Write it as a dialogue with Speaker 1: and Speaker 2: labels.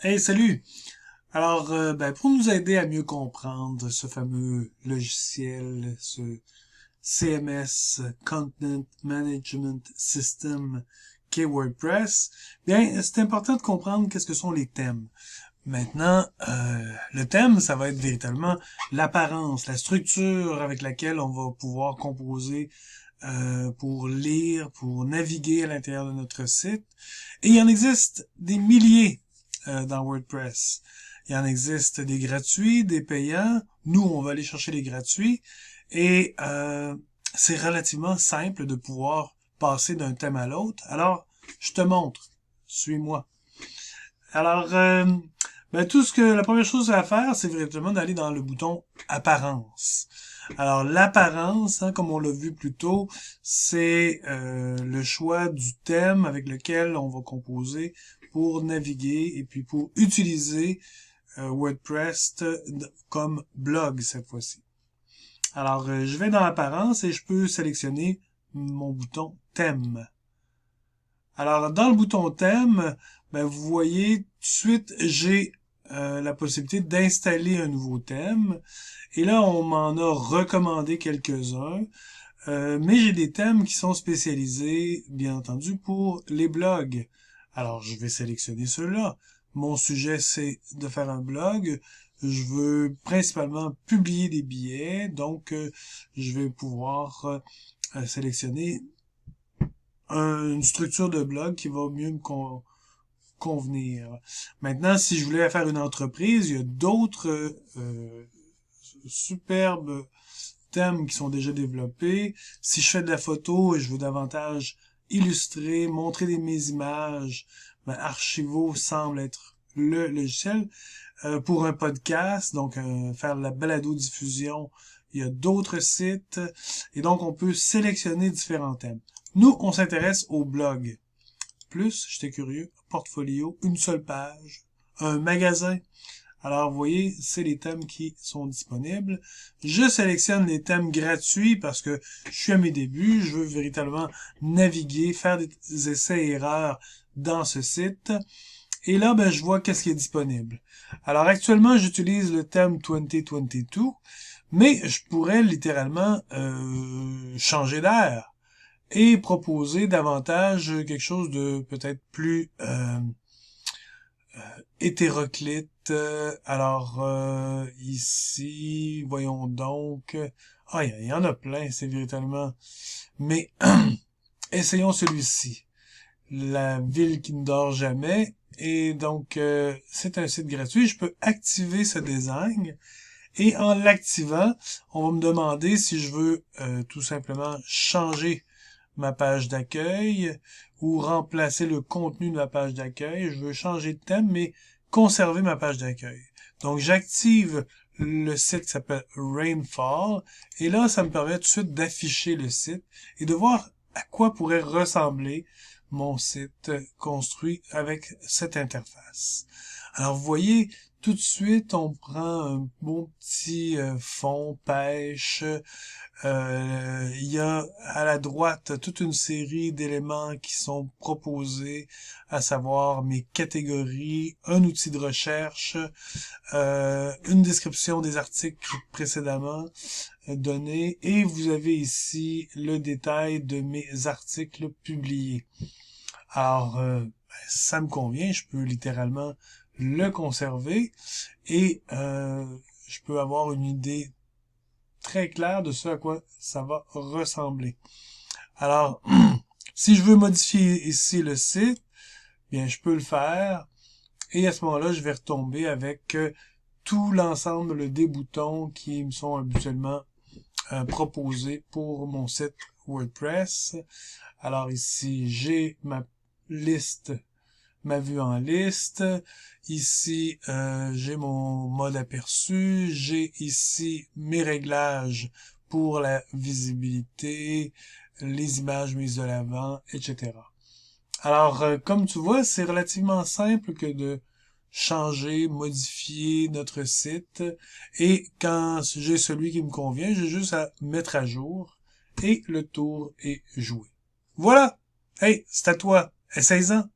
Speaker 1: Hey, salut! Alors, pour nous aider à mieux comprendre ce fameux logiciel, ce CMS, Content Management System, qu'est WordPress, bien, c'est important de comprendre qu'est-ce que sont les thèmes. Maintenant, le thème, ça va être véritablement l'apparence, la structure avec laquelle on va pouvoir composer pour lire, pour naviguer à l'intérieur de notre site. Et il en existe des milliers dans WordPress. Il en existe des gratuits, des payants. Nous, on va aller chercher les gratuits. Et c'est relativement simple de pouvoir passer d'un thème à l'autre. Alors, je te montre. Suis-moi. Alors, la première chose à faire, c'est véritablement d'aller dans le bouton Apparence. Alors, l'apparence, hein, comme on l'a vu plus tôt, c'est le choix du thème avec lequel on va composer pour naviguer et puis pour utiliser WordPress comme blog cette fois-ci. Alors, je vais dans l'apparence et je peux sélectionner mon bouton Thème. Alors, dans le bouton thème, vous voyez, tout de suite, j'ai la possibilité d'installer un nouveau thème. Et là, on m'en a recommandé quelques-uns. Mais j'ai des thèmes qui sont spécialisés, bien entendu, pour les blogs. Alors, je vais sélectionner ceux-là. Mon sujet, c'est de faire un blog. Je veux principalement publier des billets, donc je vais pouvoir sélectionner une structure de blog qui va mieux me convenir. Maintenant, si je voulais faire une entreprise, il y a d'autres superbes thèmes qui sont déjà développés. Si je fais de la photo et je veux davantage illustrer, montrer mes images, Archivo semble être le logiciel. Pour un podcast, donc faire de la balado-diffusion, il y a d'autres sites, et donc on peut sélectionner différents thèmes. Nous, on s'intéresse au blog. Plus, j'étais curieux, portfolio, une seule page, un magasin. Alors, vous voyez, c'est les thèmes qui sont disponibles. Je sélectionne les thèmes gratuits parce que je suis à mes débuts, je veux véritablement naviguer, faire des essais et erreurs dans ce site. Et là, je vois qu'est-ce qui est disponible. Alors, actuellement, j'utilise le thème 2022, mais je pourrais littéralement changer d'air et proposer davantage quelque chose de peut-être plus hétéroclite. Ici, voyons donc. Ah, il y en a plein, c'est véritablement. Mais essayons celui-ci. La ville qui ne dort jamais. Et donc, c'est un site gratuit. Je peux activer ce design. Et en l'activant, on va me demander si je veux tout simplement changer ma page d'accueil ou remplacer le contenu de ma page d'accueil. Je veux changer de thème, mais conserver ma page d'accueil. Donc, j'active le site qui s'appelle Rainfall. Et là, ça me permet tout de suite d'afficher le site et de voir à quoi pourrait ressembler mon site construit avec cette interface. Alors, vous voyez, tout de suite, on prend un bon petit fond pêche. Il y a à la droite toute une série d'éléments qui sont proposés, à savoir mes catégories, un outil de recherche, une description des articles précédemment donnés, et vous avez ici le détail de mes articles publiés. Alors, ça me convient, je peux littéralement le conserver et je peux avoir une idée très claire de ce à quoi ça va ressembler. Alors, si je veux modifier ici le site, bien, je peux le faire et à ce moment-là, je vais retomber avec tout l'ensemble des boutons qui me sont habituellement proposés pour mon site WordPress. Alors ici, j'ai ma liste, ma vue en liste. Ici, j'ai mon mode aperçu. J'ai ici mes réglages pour la visibilité, les images mises de l'avant, etc. Alors, comme tu vois, c'est relativement simple que de changer, modifier notre site. Et quand j'ai celui qui me convient, j'ai juste à mettre à jour et le tour est joué. Voilà! Hey, c'est à toi. Essaye-en.